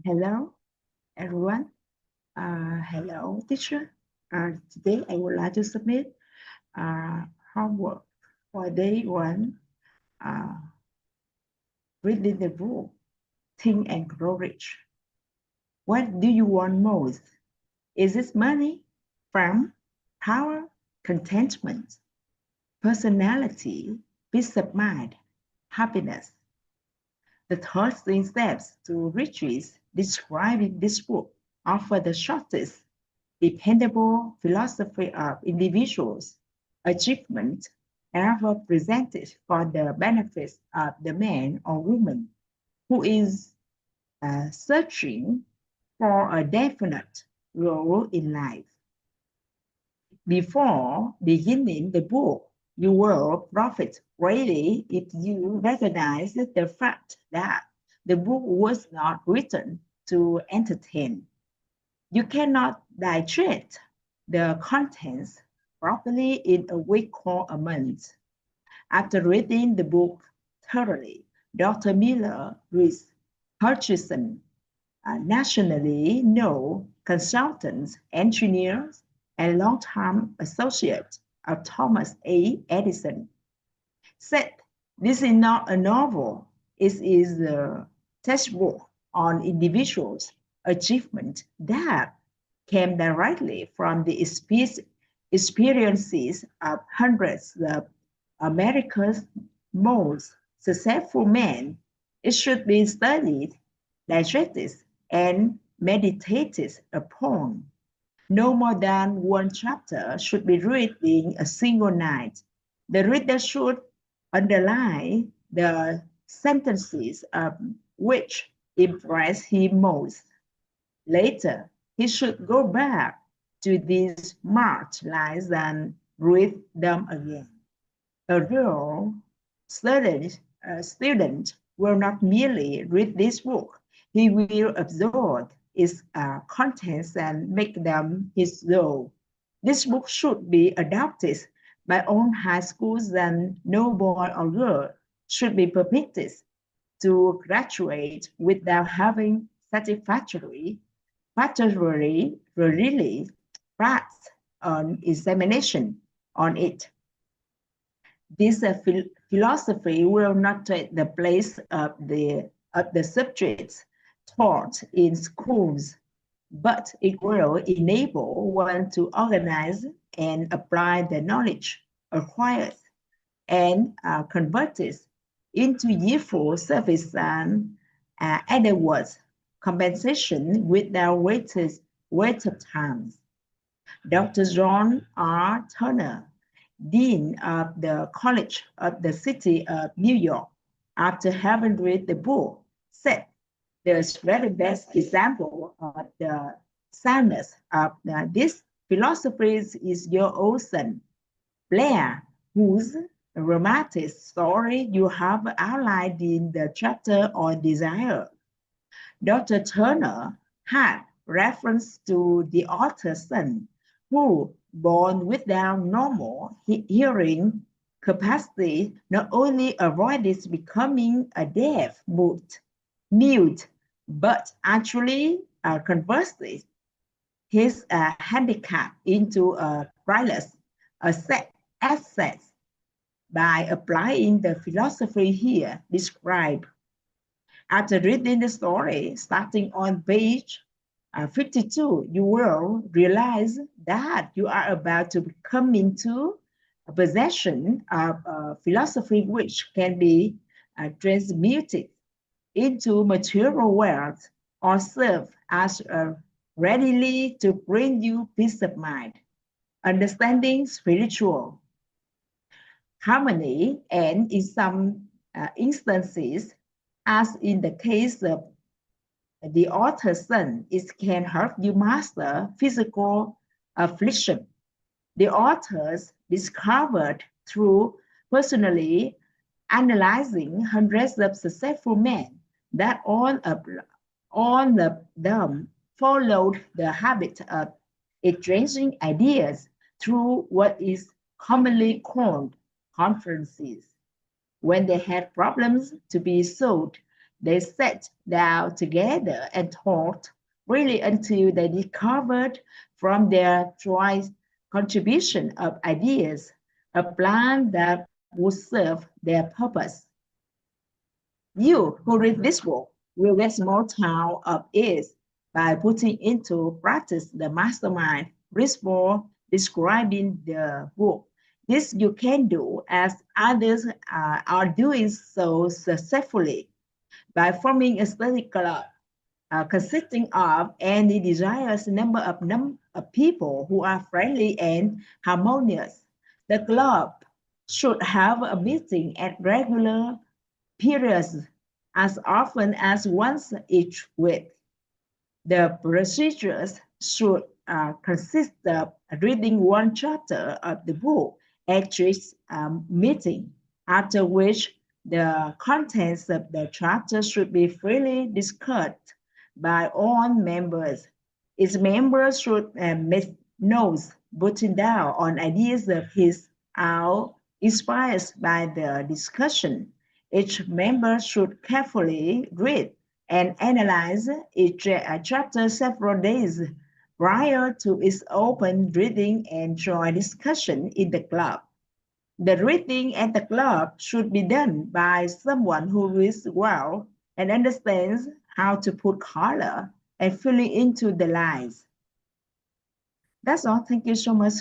Hello, everyone. Hello, teacher. Today I would like to submit homework for day one. Uh, Reading the book, Think and Grow Rich. What do you want most? Is it money, fame, power, contentment, personality, peace of mind, happiness? The 13 steps to riches described in this book offer the shortest dependable philosophy of individuals' achievement ever presented for the benefit of the man or woman who is searching for a definite role in life. Before beginning the book, you will profit greatly if you recognize the fact that the book was not written to entertain. You cannot digest the contents properly in a week or a month. After reading the book thoroughly, Dr. Miller Reese Hutchison, a nationally known consultant, engineer, and longtime associate of Thomas A. Edison, said this is not a novel, it is a textbook on individuals' achievement that came directly from the experiences of hundreds of America's most successful men. It should be studied, digested, and meditated upon. No more than one chapter should be read in a single night. The reader should underline the sentences which impress him most. Later, he should go back to these marked lines and read them again. A real student will not merely read this book, he will absorb its contents and make them his own. This book should be adopted by all high schools, and no boy or girl should be permitted to graduate without having satisfactorily passed an examination on it. This philosophy will not take the place of the subjects taught in schools, but it will enable one to organize and apply the knowledge acquired and convert it into useful service and afterwards compensation without wait of time. Dr. John R. Turner, Dean of the College of the City of New York, after having read the book, said the very best example of the soundness of this philosophy is your own son, Blair, whose romantic story you have outlined in the chapter on desire. Dr. Turner had reference to the author's son, who, born without normal hearing capacity, not only avoided becoming a deaf mute, but actually converted his handicap into a priceless asset by applying the philosophy here described. After reading the story, starting on page 52, you will realize that you are about to come into a possession of a philosophy which can be transmuted into material wealth or serve as readily to bring you peace of mind, understanding spiritual harmony, and in some instances, as in the case of the author's son, it can help you master physical affliction. The authors discovered through personally analyzing hundreds of successful men that all of them followed the habit of exchanging ideas through what is commonly called conferences. When they had problems to be solved, They sat down together and talked really until they discovered from their choice contribution of ideas a plan that would serve their purpose. You who read this book will get more out of it by putting into practice the mastermind principle describing the book. This you can do as others are doing so successfully by forming a study club consisting of any desired number of people who are friendly and harmonious. The club should have a meeting at regular periods as often as once each week. The procedures should consist of reading one chapter of the book at each meeting, after which the contents of the chapter should be freely discussed by all members. Its members should make notes, putting down on ideas of his are inspired by the discussion. Each member should carefully read and analyze each chapter several days prior to its open reading and joint discussion in the club. The reading at the club should be done by someone who reads well and understands how to put color and filling into the lines. That's all. Thank you so much